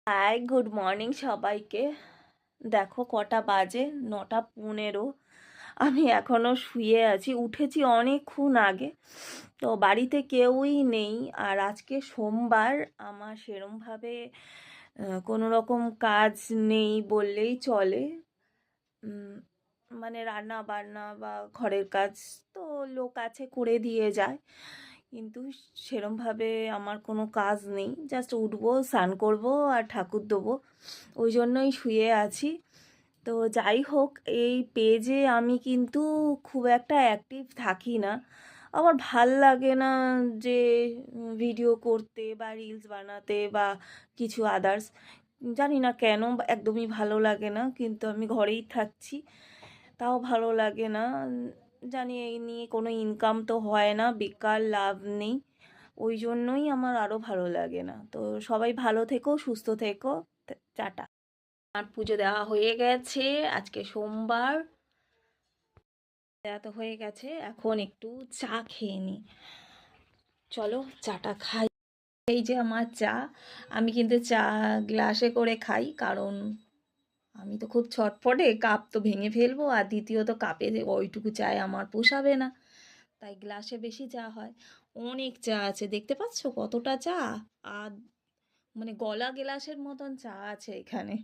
High, good morning সবাইকে। দেখো কটা বাজে, 9:15। আমি এখনো শুয়ে আছি, উঠেছি অনেকক্ষণ আগে। তো বাড়িতে কেউই নেই, আর আজকে সোমবার। আমার সেরমভাবে কোনো রকম কাজ নেই বললেই চলে। উম, মানে রান্না বান্না বা ঘরের কাজ তো লোক আছে, করে দিয়ে যায়। কিন্তু সেরমভাবে আমার কোনো কাজ নেই, জাস্ট উঠবো, স্নান করবো আর ঠাকুর দেবো, ওই জন্যই শুয়ে আছি। তো যাই হোক, এই পেজে আমি কিন্তু খুব একটা অ্যাক্টিভ থাকি না। আমার ভাল লাগে না যে ভিডিও করতে বা রিলস বানাতে বা কিছু আদার্স। জানি না কেন, একদমই ভালো লাগে না, কিন্তু আমি ঘরেই থাকছি, তাও ভালো লাগে না। জানি এই নিয়ে কোনো ইনকাম তো হয় না, বেকার, লাভ নেই। ওই জন্যই আমার আরও ভালো লাগে না। তো সবাই ভালো থেকো, সুস্থ থেকো। টাটা। আর পুজো দেওয়া হয়ে গেছে, আজকে সোমবার। দেওয়া তো হয়ে গেছে, এখন একটু চা খেয়ে নিই। চলো চাটা খাই। এই যে আমার চা। আমি কিন্তু চা গ্লাসে করে খাই, কারণ আমি তো খুব ছটপটে, কাপ তো ভেঙে ফেলবো, আর দ্বিতীয়ত কাপে যে ওইটুকু চায় আমার পোষাবে না, তাই গ্লাসে বেশি চা হয়। অনেক চা আছে, দেখতে পাচ্ছো কতটা চা। আর মানে গলা গ্লাসের মতন চা আছে এখানে।